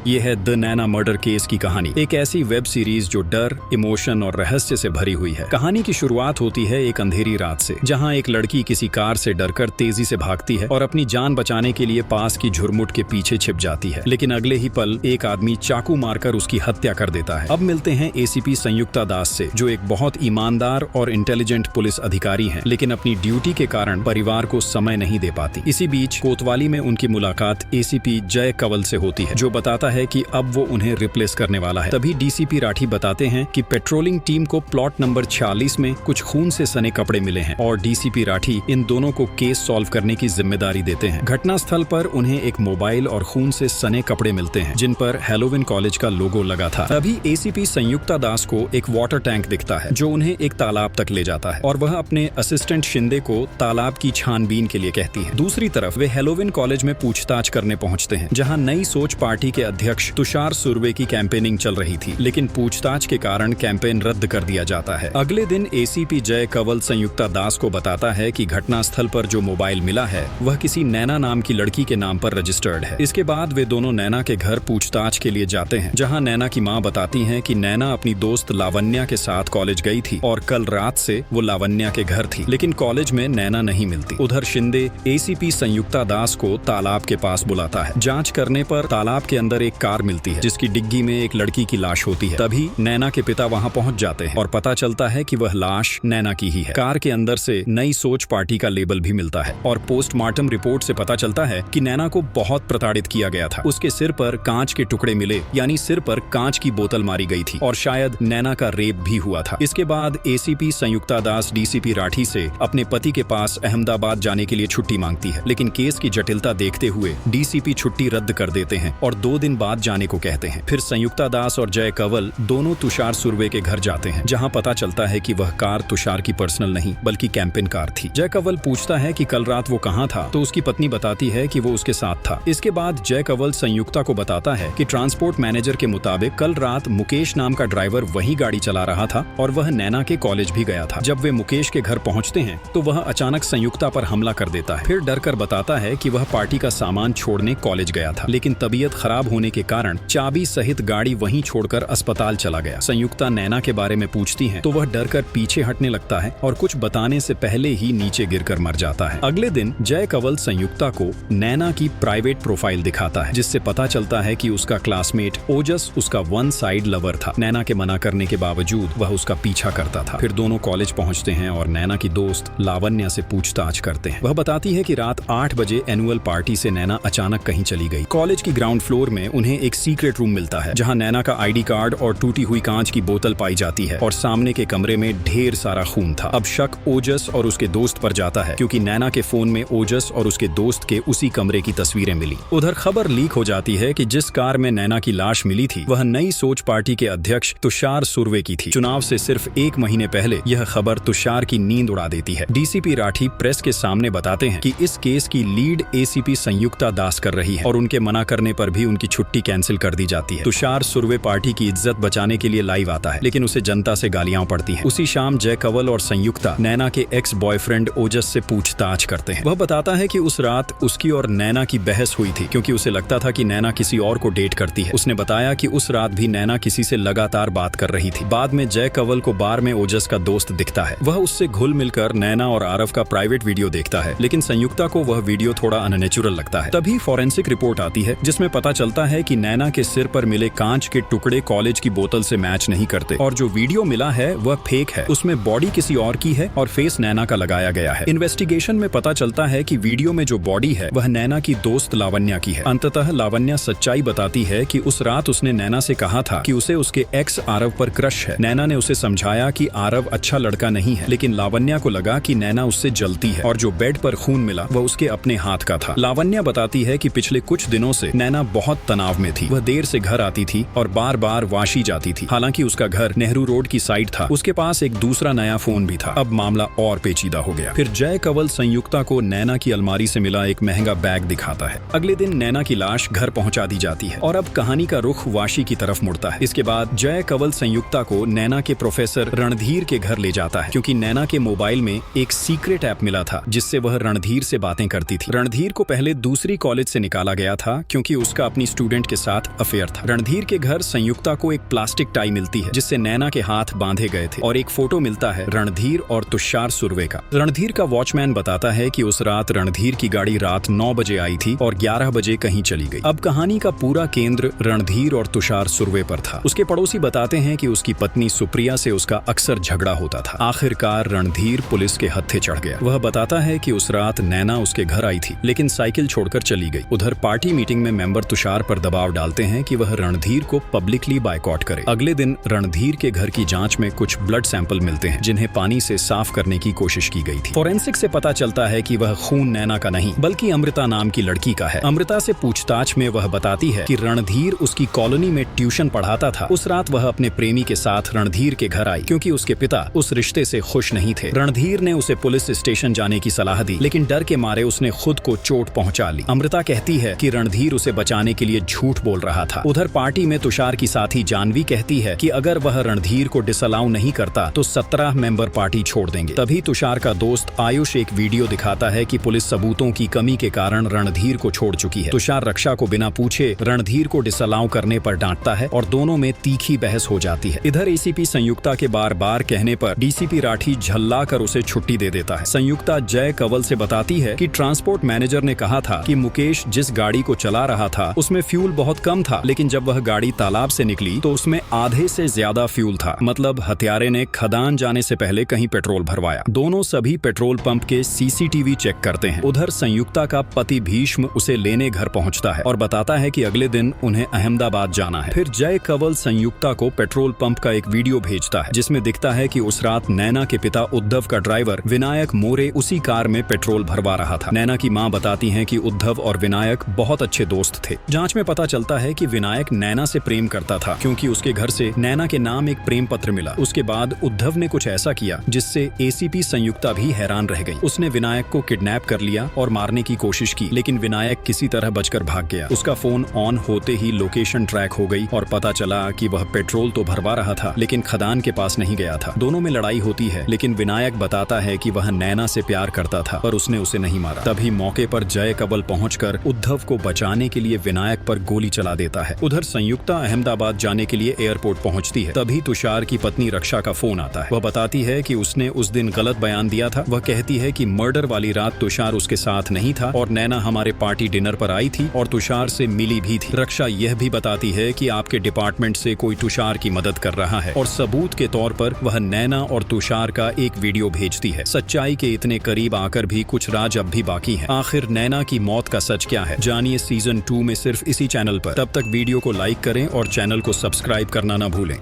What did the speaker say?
ये है the Naina murder case की कहानी, एक ऐसी वेब सीरीज जो डर, इमोशन और रहस्य से भरी हुई है। कहानी की शुरुआत होती है एक अंधेरी रात से, जहां एक लड़की किसी कार से डरकर तेजी से भागती है और अपनी जान बचाने के लिए पास की झुरमुट के पीछे छिप जाती है। लेकिन अगले ही पल एक आदमी चाकू मारकर उसकी हत्या कर देता है। अब मिलते हैं एसीपी संयुक्ता दास से, जो एक बहुत ईमानदार और इंटेलिजेंट पुलिस अधिकारी हैं, लेकिन अपनी ड्यूटी के कारण परिवार को समय नहीं दे पाती। इसी बीच कोतवाली में उनकी मुलाकात एसीपी जय कंवल से होती है, जो बताता है कि अब वो उन्हें रिप्लेस करने वाला है। तभी डीसीपी राठी बताते हैं कि पेट्रोलिंग टीम को प्लॉट नंबर 46 में कुछ खून से सने कपड़े मिले हैं और डीसीपी राठी इन दोनों को केस सॉल्व करने की जिम्मेदारी देते हैं। घटनास्थल पर उन्हें एक मोबाइल और खून से सने कपड़े मिलते हैं, जिन पर हैलोविन कॉलेज का लोगो लगा था। तभी एसीपी संयुक्ता दास को एक वाटर टैंक दिखता है, जो उन्हें एक तालाब तक ले जाता है और वह अपने असिस्टेंट शिंदे को तालाब की छानबीन के लिए कहती है। दूसरी तरफ वे हैलोविन कॉलेज में पूछताछ करने पहुंचते हैं, जहां नई सोच पार्टी के अध्यक्ष तुषार सुर्वे की कैंपेनिंग चल रही थी, लेकिन पूछताछ के कारण कैंपेन रद्द कर दिया जाता है। अगले दिन एसीपी जय कंवल संयुक्ता दास को बताता है कि घटनास्थल पर जो मोबाइल मिला है वह किसी नैना नाम की लड़की के नाम पर रजिस्टर्ड है। इसके बाद वे दोनों नैना के घर पूछताछ के लिए जाते हैं, जहां नैना की मां बताती हैं कि नैना अपनी दोस्त लावण्या के साथ कॉलेज गई थी और कल रात से वो लावण्या के घर थी, लेकिन कॉलेज में नैना नहीं मिलती। उधर शिंदे एसीपी संयुक्ता दास को तालाब के पास बुलाता है। जांच करने पर तालाब के अंदर एक कार मिलती है, जिसकी डिग्गी में एक लड़की की लाश होती है। तभी नैना के पिता वहां पहुंच जाते हैं और पता चलता है कि वह लाश नैना की ही है। कार के अंदर से नई सोच पार्टी का लेबल भी मिलता है और पोस्टमार्टम रिपोर्ट से पता चलता है कि नैना को बहुत प्रताड़ित किया गया था। उसके सिर पर कांच के टुकड़े मिले, यानी सिर पर कांच की बोतल मारी गई थी और शायद नैना का रेप भी हुआ था। इसके बाद एसीपी संयुक्ता दास डीसीपी राठी से अपने पति के पास अहमदाबाद जाने के लिए छुट्टी मांगती है, लेकिन केस की जटिलता देखते हुए डीसीपी छुट्टी रद्द कर देते हैं और 2 दिन बाद जाने को कहते हैं। फिर संयुक्ता दास और जय कंवल दोनों तुषार सुर्वे के घर जाते हैं, जहां पता चलता है कि वह कार तुषार की पर्सनल नहीं बल्कि कैंपेन कार थी। जय कंवल पूछता है कि कल रात वो कहां था, तो उसकी पत्नी बताती है कि वो उसके साथ था। इसके बाद जय कंवल संयुक्ता को बताता है कि ट्रांसपोर्ट मैनेजर के मुताबिक कल रात मुकेश नाम का ड्राइवर वही गाड़ी चला रहा था और वह नैना के कॉलेज भी गया था। जब वे मुकेश के घर पहुंचते हैं तो वह अचानक संयुक्ता पर हमला कर देता है। फिर डर कर बताता है कि वह पार्टी का सामान छोड़ने कॉलेज गया था, लेकिन तबीयत खराब होने के कारण चाबी सहित गाड़ी वहीं छोड़कर अस्पताल चला गया। संयुक्ता नैना के बारे में पूछती है तो वह डर कर पीछे हटने लगता है और कुछ बताने से पहले ही नीचे गिरकर मर जाता है। अगले दिन जय कंवल संयुक्ता को नैना की प्राइवेट प्रोफाइल दिखाता है, जिससे पता चलता है कि उसका क्लासमेट ओजस उसका वन साइड लवर था। नैना के मना करने के बावजूद वह उसका पीछा करता था। फिर दोनों कॉलेज पहुंचते हैं और नैना की दोस्त लावण्या से पूछताछ करते हैं। वह बताती है कि रात 8 बजे एनुअल पार्टी से नैना अचानक कहीं चली गई। कॉलेज की ग्राउंड फ्लोर में उन्हें एक सीक्रेट रूम मिलता है, जहां नैना का आईडी कार्ड और टूटी हुई कांच की बोतल पाई जाती है और सामने के कमरे में ढेर सारा खून था। अब शक ओजस और उसके दोस्त पर जाता है, क्योंकि नैना के फोन में ओजस और उसके दोस्त के उसी कमरे की तस्वीरें मिली। उधर खबर लीक हो जाती है कि जिस कार में नैना की लाश मिली थी वह नई सोच पार्टी के अध्यक्ष तुषार सुर्वे की थी। चुनाव से सिर्फ 1 महीने पहले यह खबर तुषार की नींद उड़ा देती है। डीसीपी राठी प्रेस के सामने बताते हैं कि इस केस की लीड एसीपी संयुक्ता दास कर रही है और उनके मना करने पर भी उनकी छुट्टी कैंसिल कर दी जाती है। तुषार सुर्वे पार्टी की इज्जत बचाने के लिए लाइव आता है, लेकिन उसे जनता से गालियां पड़ती हैं। उसी शाम जय कंवल और संयुक्ता नैना के एक्स बॉयफ्रेंड ओजस से पूछताछ करते हैं। वह बताता है कि उस रात उसकी और नैना की बहस हुई थी, क्योंकि उसे लगता था कि नैना किसी और को डेट करती है। उसने बताया कि उस रात भी नैना किसी से लगातार बात कर रही थी। बाद में जय कंवल को बार में ओजस का दोस्त दिखता है। वह उससे घुल मिलकर नैना और आरव का प्राइवेट वीडियो देखता है, लेकिन संयुक्ता को वह वीडियो थोड़ा अननेचुरल लगता है। तभी फॉरेंसिक रिपोर्ट आती है, जिसमें पता चलता है कि नैना के सिर पर मिले कांच के टुकड़े कॉलेज की बोतल से मैच नहीं करते और जो वीडियो मिला है वह फेक है। उसमें बॉडी किसी और की है और फेस नैना का लगाया गया है। इन्वेस्टिगेशन में पता चलता है कि वीडियो में जो बॉडी है वह नैना की दोस्त लावण्या की है। अंततः लावण्या सच्चाई बताती है कि उस रात उसने नैना से कहा था कि उसे उसके एक्स आरव पर क्रश है। नैना ने उसे समझाया कि आरव अच्छा लड़का नहीं है, लेकिन लावण्या को लगा कि नैना उससे जलती है और जो बेड पर खून मिला वह उसके अपने हाथ का था। लावण्या बताती है कि पिछले कुछ दिनों से नैना बहुत तनाव में थी। वह देर से घर आती थी और बार बार वाशी जाती थी। हालांकि उसका घर नेहरू रोड की साइड था, उसके पास एक दूसरा नया फोन भी था। अब मामला और पेचीदा हो गया। फिर जय कंवल संयुक्ता को नैना की अलमारी से मिला एक महंगा बैग दिखाता है। अगले दिन नैना की लाश घर पहुंचा दी जाती है और अब कहानी का रुख वाशी की तरफ मुड़ता है। इसके बाद जय कंवल संयुक्ता को नैना के प्रोफेसर रणधीर के घर ले जाता है, क्योंकि नैना के मोबाइल में एक सीक्रेट ऐप मिला था जिससे वह रणधीर से बातें करती थी। रणधीर को पहले दूसरी कॉलेज से निकाला गया था, क्योंकि उसका अपनी स्टूडेंट एजेंट के साथ अफेयर था। रणधीर के घर संयुक्ता को एक प्लास्टिक टाई मिलती है जिससे नैना के हाथ बांधे गए थे और एक फोटो मिलता है रणधीर और तुषार सुर्वे का। रणधीर का वॉचमैन बताता है कि उस रात रणधीर की गाड़ी रात 9 बजे आई थी और 11 बजे कहीं चली गई। अब कहानी का पूरा केंद्र रणधीर और तुषार सुर्वे पर था। उसके पड़ोसी बताते हैं कि उसकी पत्नी सुप्रिया से उसका अक्सर झगड़ा होता था। आखिरकार रणधीर पुलिस के हत्थे चढ़ गया। वह बताता है कि उस रात नैना उसके घर आई थी लेकिन साइकिल छोड़कर चली गई। उधर पार्टी मीटिंग में मेंबर तुषार पर दबाव डालते हैं कि वह रणधीर को पब्लिकली बायकॉट करे। अगले दिन रणधीर के घर की जांच में कुछ ब्लड सैंपल मिलते हैं जिन्हें पानी से साफ करने की कोशिश की गई थी। फोरेंसिक से पता चलता है कि वह खून नैना का नहीं बल्कि अमृता नाम की लड़की का है। अमृता से पूछताछ में वह बताती है कि रणधीर उसकी कॉलोनी में ट्यूशन पढ़ाता था। उस रात वह अपने प्रेमी के साथ रणधीर के घर आई क्योंकि उसके पिता उस रिश्ते से खुश नहीं थे। रणधीर ने उसे पुलिस स्टेशन जाने की सलाह दी लेकिन डर के मारे उसने खुद को चोट पहुंचा ली। अमृता कहती है कि रणधीर उसे बचाने के लिए झूठ बोल रहा था। उधर पार्टी में तुषार की साथी जानवी कहती है कि अगर वह रणधीर को डिसअलाउ नहीं करता तो 17 मेंबर पार्टी छोड़ देंगे। तभी तुषार का दोस्त आयुष एक वीडियो दिखाता है कि पुलिस सबूतों की कमी के कारण रणधीर को छोड़ चुकी है। तुषार रक्षा को बिना पूछे रणधीर को डिसअलाउ करने पर डांटता है और दोनों में तीखी बहस हो जाती है। इधर एसीपी संयुक्ता के बार बार कहने पर डीसीपी राठी झल्ला कर उसे छुट्टी दे देता है। संयुक्ता जय कंवल से बताती है कि ट्रांसपोर्ट मैनेजर ने कहा था कि मुकेश जिस गाड़ी को चला रहा था उसमें फ्यूल बहुत कम था लेकिन जब वह गाड़ी तालाब से निकली तो उसमें आधे से ज्यादा फ्यूल था। मतलब हत्यारे ने खदान जाने से पहले कहीं पेट्रोल भरवाया। दोनों सभी पेट्रोल पंप के सीसीटीवी चेक करते हैं। उधर संयुक्ता का पति भीष्म उसे लेने घर पहुंचता है और बताता है कि अगले दिन उन्हें अहमदाबाद जाना है। फिर जय कंवल संयुक्ता को पेट्रोल पंप का एक वीडियो भेजता है जिसमें दिखता है कि उस रात नैना के पिता उद्धव का ड्राइवर विनायक मोरे उसी कार में पेट्रोल भरवा रहा था। नैना की मां बताती हैं कि उद्धव और विनायक बहुत अच्छे दोस्त थे। जांच में पता चलता है कि विनायक नैना से प्रेम करता था क्योंकि उसके घर से नैना के नाम एक प्रेम पत्र मिला। उसके बाद उद्धव ने कुछ ऐसा किया जिससे एसीपी संयुक्ता भी हैरान रह गई। उसने विनायक को किडनैप कर लिया और मारने की कोशिश की लेकिन विनायक किसी तरह बचकर भाग गया। उसका फोन ऑन होते ही लोकेशन ट्रैक हो गई और पता चला कि वह पेट्रोल तो भरवा रहा था लेकिन खदान के पास नहीं गया था। दोनों में लड़ाई होती है लेकिन विनायक बताता है कि वह नैना से प्यार करता था पर उसने उसे नहीं मारा। तभी मौके पर जय कंवल पहुंचकर उद्धव को बचाने के लिए विनायक पर गोली चला देता है। उधर संयुक्ता अहमदाबाद जाने के लिए एयरपोर्ट पहुंचती है। तभी तुषार की पत्नी रक्षा का फोन आता है। वह बताती है कि उसने उस दिन गलत बयान दिया था। वह कहती है कि मर्डर वाली रात तुषार उसके साथ नहीं था और नैना हमारे पार्टी डिनर पर आई थी और तुषार से मिली भी थी। रक्षा यह भी बताती है कि आपके डिपार्टमेंट से कोई तुषार की मदद कर रहा है और सबूत के तौर पर वह नैना और तुषार का एक वीडियो भेजती है। सच्चाई के इतने करीब आकर भी कुछ राज अब भी बाकी है। आखिर नैना की मौत का सच क्या है जानिए सीजन 2 में सिर्फ इसी चैनल पर। तब तक वीडियो को लाइक करें और चैनल को सब्सक्राइब करना ना भूलें।